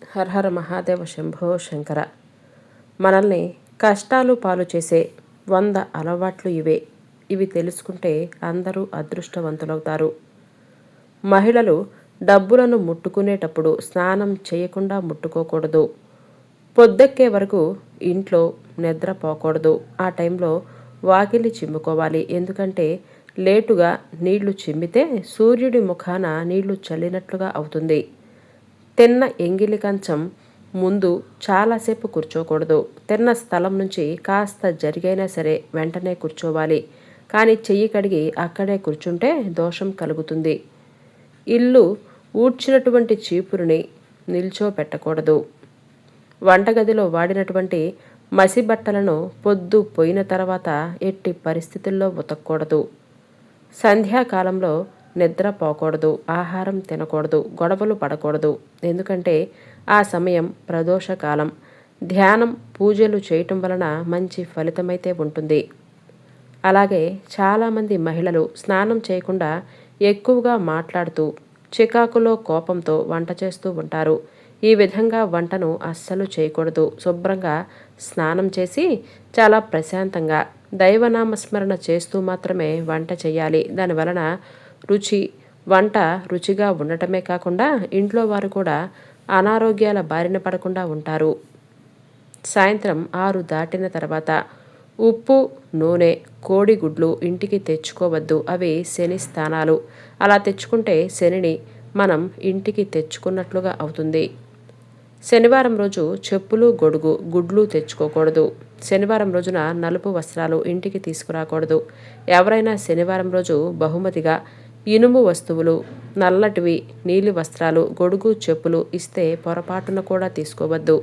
హరహర మహాదేవ శంభో శంకర. మనల్ని కష్టాలు పాలు చేసే 100 అలవాట్లు ఇవే. ఇవి తెలుసుకుంటే అందరూ అదృష్టవంతులవుతారు. మహిళలు డబ్బులను ముట్టుకునేటప్పుడు స్నానం చేయకుండా ముట్టుకోకూడదు. పొద్దెక్కే వరకు ఇంట్లో నిద్రపోకూడదు. ఆ టైంలో వాకిలి చిమ్ముకోవాలి. ఎందుకంటే లేటుగా నీళ్లు చిమ్మితే సూర్యుడి ముఖాన నీళ్లు చల్లినట్లుగా అవుతుంది. తిన్న ఎంగిలి కంచం ముందు చాలాసేపు కూర్చోకూడదు. తిన్న స్థలం నుంచి కాస్త జరిగైనా సరే వెంటనే కూర్చోవాలి. కానీ చెయ్యి కడిగి అక్కడే కూర్చుంటే దోషం కలుగుతుంది. ఇల్లు ఊడ్చినటువంటి చీపురుని నిల్చోపెట్టకూడదు. వంటగదిలో వాడినటువంటి మసి బట్టలను పొద్దు పోయిన తర్వాత ఎట్టి పరిస్థితుల్లో ఉతకూడదు. సంధ్యాకాలంలో నిద్రపోకూడదు. ఆహారం తినకూడదు. గొడవలు పడకూడదు. ఎందుకంటే ఆ సమయం ప్రదోషకాలం. ధ్యానం పూజలు చేయటం వలన మంచి ఫలితమైతే ఉంటుంది. అలాగే చాలామంది మహిళలు స్నానం చేయకుండా ఎక్కువగా మాట్లాడుతూ చికాకులో కోపంతో వంట చేస్తూ ఉంటారు. ఈ విధంగా వంటను అస్సలు చేయకూడదు. శుభ్రంగా స్నానం చేసి చాలా ప్రశాంతంగా దైవనామస్మరణ చేస్తూ మాత్రమే వంట చేయాలి. దానివలన వంట రుచిగా ఉండటమే కాకుండా ఇంట్లో వారు కూడా అనారోగ్యాల బారిన పడకుండా ఉంటారు. సాయంత్రం 6 దాటిన తర్వాత ఉప్పు, నూనె, కోడిగుడ్లు ఇంటికి తెచ్చుకోవద్దు. అవి శని స్థానాలు. అలా తెచ్చుకుంటే శనిని మనం ఇంటికి తెచ్చుకున్నట్లుగా అవుతుంది. శనివారం రోజు చెప్పులు, గొడుగు, గుడ్లు తెచ్చుకోకూడదు. శనివారం రోజున నలుపు వస్త్రాలు ఇంటికి తీసుకురాకూడదు. ఎవరైనా శనివారం రోజు బహుమతిగా ఇనుము వస్తువులు, నల్లటివి, నీలి వస్త్రాలు, గొడుగు, చెప్పులు ఇస్తే పొరపాటున కూడా తీసుకోవద్దు.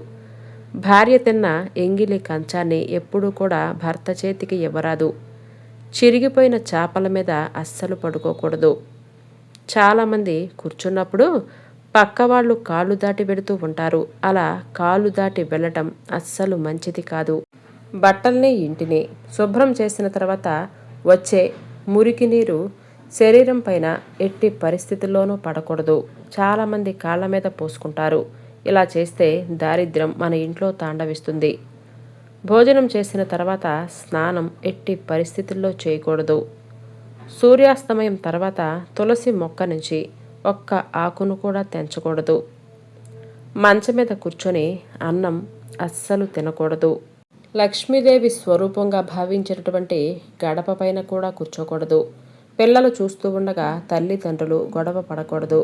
భార్య తిన్న ఎంగిలి కంచాన్ని ఎప్పుడూ కూడా భర్త చేతికి ఇవ్వరాదు. చిరిగిపోయిన చాపల మీద అస్సలు పడుకోకూడదు. చాలామంది కూర్చున్నప్పుడు పక్కవాళ్ళు కాళ్ళు దాటి వెళుతూ ఉంటారు. అలా కాళ్ళు దాటి వెళ్ళటం అస్సలు మంచిది కాదు. బట్టల్ని ఇంటిని శుభ్రం చేసిన తర్వాత వచ్చే మురికి నీరు శరీరం పైన ఎట్టి పరిస్థితుల్లోనూ పడకూడదు. చాలామంది కాళ్ళ మీద పోసుకుంటారు. ఇలా చేస్తే దారిద్ర్యం మన ఇంట్లో తాండవిస్తుంది. భోజనం చేసిన తర్వాత స్నానం ఎట్టి పరిస్థితుల్లో చేయకూడదు. సూర్యాస్తమయం తర్వాత తులసి మొక్క నుంచి ఒక్క ఆకును కూడా తెంచకూడదు. మంచం మీద కూర్చొని అన్నం అస్సలు తినకూడదు. లక్ష్మీదేవి స్వరూపంగా భావించినటువంటి గడప పైన కూడా కూర్చోకూడదు. పిల్లలు చూస్తూ ఉండగా తల్లిదండ్రులు గొడవ పడకూడదు.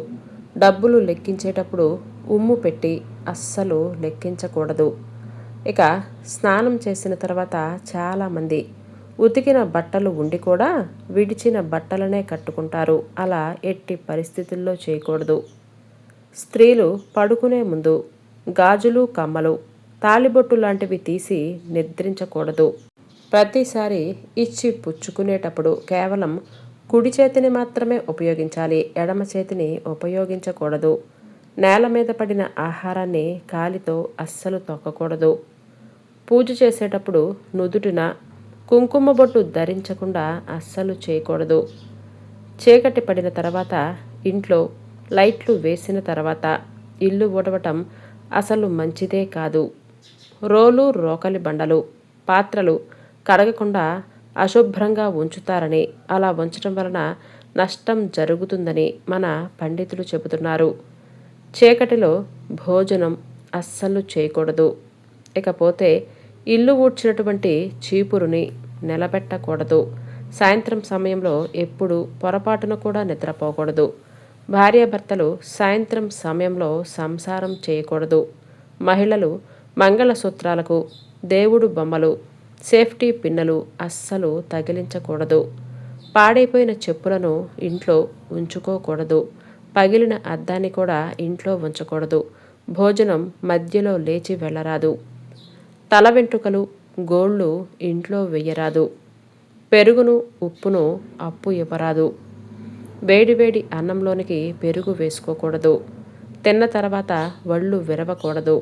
డబ్బులు లెక్కించేటప్పుడు ఉమ్ము పెట్టి అస్సలు లెక్కించకూడదు. ఇక స్నానం చేసిన తర్వాత చాలామంది ఉతికిన బట్టలు ఉండి కూడా విడిచిన బట్టలనే కట్టుకుంటారు. అలా ఎట్టి పరిస్థితుల్లో చేయకూడదు. స్త్రీలు పడుకునే ముందు గాజులు, కమ్మలు, తాళిబొట్టు లాంటివి తీసి నిద్రించకూడదు. ప్రతిసారి ఇచ్చి పుచ్చుకునేటప్పుడు కేవలం కుడి చేతిని మాత్రమే ఉపయోగించాలి. ఎడమ చేతిని ఉపయోగించకూడదు. నేల మీద పడిన ఆహారాన్ని కాలితో అస్సలు తొక్కకూడదు. పూజ చేసేటప్పుడు నుదుటిన కుంకుమ బొట్టు ధరించకుండా అస్సలు చేయకూడదు. చీకటి పడిన తర్వాత ఇంట్లో లైట్లు వేసిన తర్వాత ఇల్లు ఊడవటం అసలు మంచిదే కాదు. రోలు, రోకలి బండలు, పాత్రలు కడగకుండా అశుభ్రంగా ఉంచుతారని, అలా ఉంచడం వలన నష్టం జరుగుతుందని మన పండితులు చెబుతున్నారు. చీకటిలో భోజనం అస్సలు చేయకూడదు. ఇకపోతే ఇల్లు ఊడ్చినటువంటి చీపురుని నిలబెట్టకూడదు. సాయంత్రం సమయంలో ఎప్పుడు పొరపాటున కూడా నిద్రపోకూడదు. భార్యాభర్తలు సాయంత్రం సమయంలో సంసారం చేయకూడదు. మహిళలు మంగళసూత్రాలకు దేవుడు బొమ్మలు, సేఫ్టీ పిన్నులు అస్సలు తగిలించకూడదు. పాడైపోయిన చెప్పులను ఇంట్లో ఉంచుకోకూడదు. పగిలిన అద్దాన్ని కూడా ఇంట్లో ఉంచకూడదు. భోజనం మధ్యలో లేచి వెళ్ళరాదు. తల వెంట్రుకలు, గోళ్ళు ఇంట్లో వెయ్యరాదు. పెరుగును, ఉప్పును అప్పు ఇవ్వరాదు. వేడివేడి అన్నంలోనికి పెరుగు వేసుకోకూడదు. తిన్న తర్వాత వళ్ళు విరవకూడదు.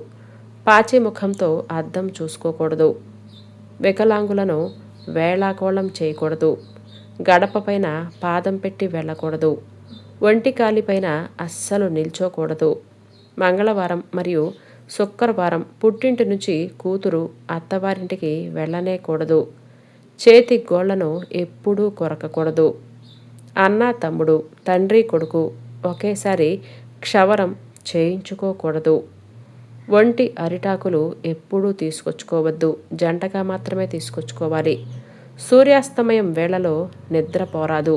పాచి ముఖంతో అద్దం చూసుకోకూడదు. వికలాంగులను వేళాకోళం చేయకూడదు. గడప పైన పాదం పెట్టి వెళ్ళకూడదు. ఒంటి కాలిపైన అస్సలు నిల్చోకూడదు. మంగళవారం మరియు శుక్రవారం పుట్టింటి నుంచి కూతురు అత్తవారింటికి వెళ్ళనే కూడదు. చేతి గోళ్లను ఎప్పుడూ కొరకకూడదు. అన్న తమ్ముడు, తండ్రి కొడుకు ఒకేసారి క్షవరం చేయించుకోకూడదు. ఒంటి అరిటాకులు ఎప్పుడూ తీసుకొచ్చుకోవద్దు, జంటగా మాత్రమే తీసుకొచ్చుకోవాలి. సూర్యాస్తమయం వేళలో నిద్రపోరాదు.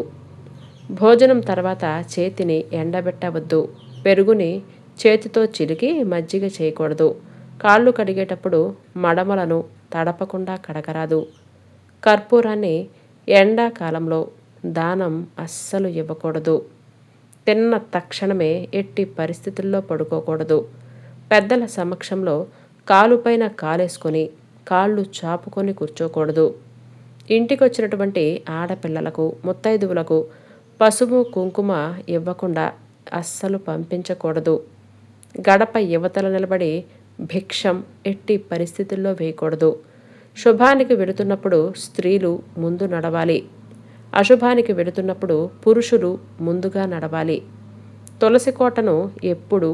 భోజనం తర్వాత చేతిని ఎండబెట్టవద్దు. పెరుగుని చేతితో చిలికి మజ్జిగ చేయకూడదు. కాళ్ళు కడిగేటప్పుడు మడమలను తడపకుండా కడగరాదు. కర్పూరాన్ని ఎండాకాలంలో దానం అస్సలు ఇవ్వకూడదు. తిన్న తక్షణమే ఎట్టి పరిస్థితుల్లో పడుకోకూడదు. పెద్దల సమక్షంలో కాలుపైన కాలేసుకొని కాళ్ళు చాపుకొని కూర్చోకూడదు. ఇంటికొచ్చినటువంటి ఆడపిల్లలకు, ముత్తైదువులకు పసుపు కుంకుమ ఇవ్వకుండా అస్సలు పంపించకూడదు. గడప యువతల నిలబడి భిక్షం ఎట్టి పరిస్థితుల్లో వేయకూడదు. శుభానికి వెళుతున్నప్పుడు స్త్రీలు ముందు నడవాలి. అశుభానికి వెళుతున్నప్పుడు పురుషులు ముందుగా నడవాలి. తులసి కోటను ఎప్పుడు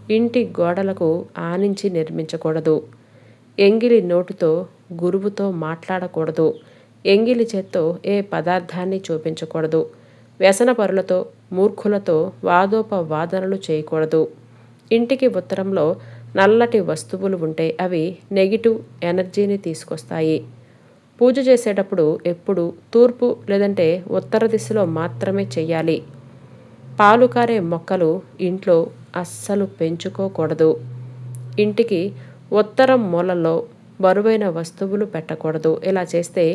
ఇంటి గోడలకు ఆనించి నిర్మించకూడదు. ఎంగిలి నోటితో గురువుతో మాట్లాడకూడదు. ఎంగిలి చేత్తో ఏ పదార్థాన్ని చూపించకూడదు. వ్యసనపరులతో, మూర్ఖులతో వాదోపవాదనలు చేయకూడదు. ఇంటికి ఉత్తరంలో నల్లటి వస్తువులు ఉంటే అవి నెగిటివ్ ఎనర్జీని తీసుకొస్తాయి. పూజ చేసేటప్పుడు ఎప్పుడు తూర్పు లేదంటే ఉత్తర దిశలో మాత్రమే చెయ్యాలి. పాలు కారే మొక్కలు ఇంట్లో అస్సలు పెంచుకోకూడదు. ఇంటికి ఉత్తరం మూలలో బరువైన వస్తువులు పెట్టకూడదు. ఇలా చేస్తే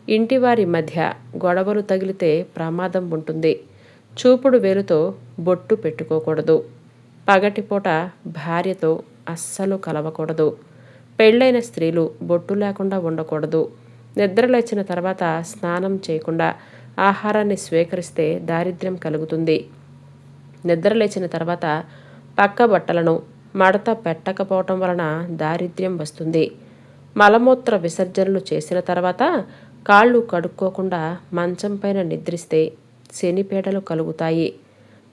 ఇంటివారి మధ్య గొడవలు తగిలితే ప్రమాదం ఉంటుంది. చూపుడు వేలుతో బొట్టు పెట్టుకోకూడదు. పగటిపూట భార్యతో అస్సలు కలవకూడదు. పెళ్ళైన స్త్రీలు బొట్టు లేకుండా ఉండకూడదు. నిద్రలేచిన తర్వాత స్నానం చేయకుండా ఆహారాన్ని స్వీకరిస్తే దారిద్ర్యం కలుగుతుంది. నిద్రలేచిన తర్వాత పక్క బట్టలను మడత పెట్టకపోవటం వలన దారిద్ర్యం వస్తుంది. మలమూత్ర విసర్జనలు చేసిన తర్వాత కాళ్ళు కడుక్కోకుండా మంచం పైన నిద్రిస్తే శనిపీడలు కలుగుతాయి.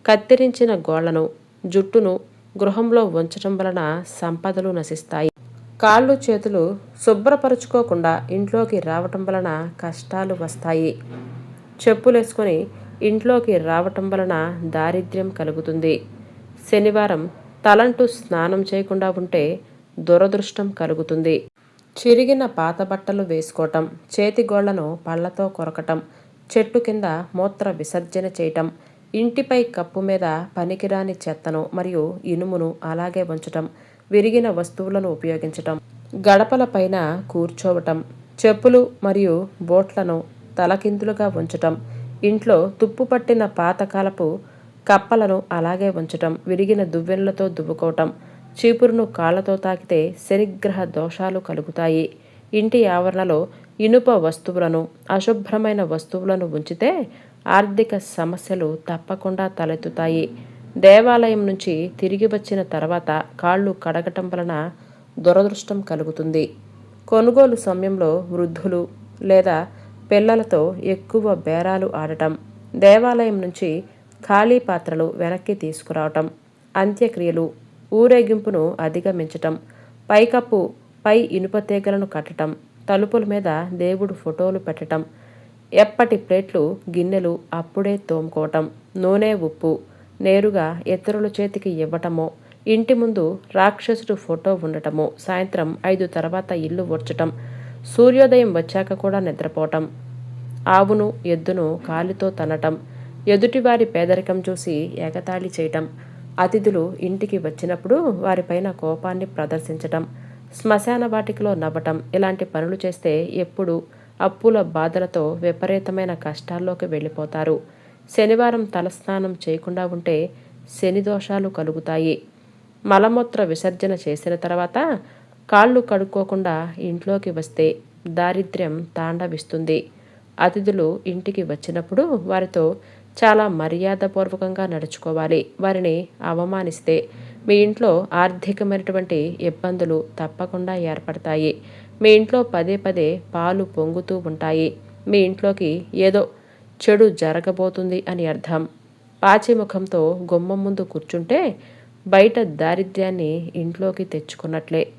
కత్తిరించిన గోళ్లను, జుట్టును గృహంలో ఉంచటం వలన సంపదలు నశిస్తాయి. కాళ్ళు చేతులు శుభ్రపరుచుకోకుండా ఇంట్లోకి రావటం వలన కష్టాలు వస్తాయి. చెప్పులేసుకొని ఇంట్లోకి రావటం వలన దారిద్ర్యం కలుగుతుంది. శనివారం తలంటూ స్నానం చేయకుండా ఉంటే దురదృష్టం కలుగుతుంది. చిరిగిన పాత బట్టలు వేసుకోవటం, చేతి గోళ్లను పళ్లతో కొరకటం, చెట్టు కింద మూత్ర విసర్జన చేయటం, ఇంటిపై కప్పు మీద పనికిరాని చెత్తను మరియు ఇనుమును అలాగే ఉంచటం, విరిగిన వస్తువులను ఉపయోగించటం, గడపల పైన కూర్చోవటం, చెప్పులు మరియు బోట్లను తలకిందులుగా ఉంచటం, ఇంట్లో తుప్పు పట్టిన పాతకాలపు కప్పలను అలాగే ఉంచటం, విరిగిన దువ్వెనలతో దువ్వుకోవటం, చీపురును కాళ్లతో తాకితే శనిగ్రహ దోషాలు కలుగుతాయి. ఇంటి ఆవరణలో ఇనుప వస్తువులను, అశుభ్రమైన వస్తువులను ఉంచితే ఆర్థిక సమస్యలు తప్పకుండా తలెత్తుతాయి. దేవాలయం నుంచి తిరిగి వచ్చిన తర్వాత కాళ్ళు కడగటం వలన దురదృష్టం కలుగుతుంది. కొనుగోలు సమయంలో వృద్ధులు లేదా పిల్లలతో ఎక్కువ బేరాలు ఆడటం, దేవాలయం నుంచి ఖాళీ పాత్రలు వెనక్కి తీసుకురావటం, అంత్యక్రియలు, ఊరేగింపును అధిగమించటం, పైకప్పు పై ఇనుప తీగలను కట్టటం, తలుపుల మీద దేవుడు ఫోటోలు పెట్టటం, ఎప్పటి ప్లేట్లు, గిన్నెలు అప్పుడే తోముకోవటం, నూనె, ఉప్పు నేరుగా ఇతరుల చేతికి ఇవ్వటమో, ఇంటి ముందు రాక్షసుడు ఫోటో ఉండటమో, సాయంత్రం 5 తర్వాత ఇల్లు ఊడ్చటం, సూర్యోదయం వచ్చాక కూడా నిద్రపోవటం, ఆవును, ఎద్దును కాలితో తన్నటం, ఎదుటివారి పేదరికం చూసి ఎగతాళి చేయటం, అతిథులు ఇంటికి వచ్చినప్పుడు వారిపైన కోపాన్ని ప్రదర్శించటం, శ్మశాన వాటికలో నవ్వటం, ఇలాంటి పనులు చేస్తే ఎప్పుడు అప్పుల బాధలతో విపరీతమైన కష్టాల్లోకి వెళ్ళిపోతారు. శనివారం తలస్నానం చేయకుండా ఉంటే శని దోషాలు కలుగుతాయి. మలమూత్ర విసర్జన చేసిన తర్వాత కాళ్ళు కడుక్కోకుండా ఇంట్లోకి వస్తే దారిద్ర్యం తాండవిస్తుంది. అతిథులు ఇంటికి వచ్చినప్పుడు వారితో చాలా మర్యాదపూర్వకంగా నడుచుకోవాలి. వారిని అవమానిస్తే మీ ఇంట్లో ఆర్థికమైనటువంటి ఇబ్బందులు తప్పకుండా ఏర్పడతాయి. మీ ఇంట్లో పదే పదే పాలు పొంగుతూ ఉంటాయి. మీ ఇంట్లోకి ఏదో చెడు జరగబోతుంది అని అర్థం. పాచిముఖంతో గుమ్మం ముందు కూర్చుంటే బయట దారిద్ర్యాన్ని ఇంట్లోకి తెచ్చుకున్నట్లే.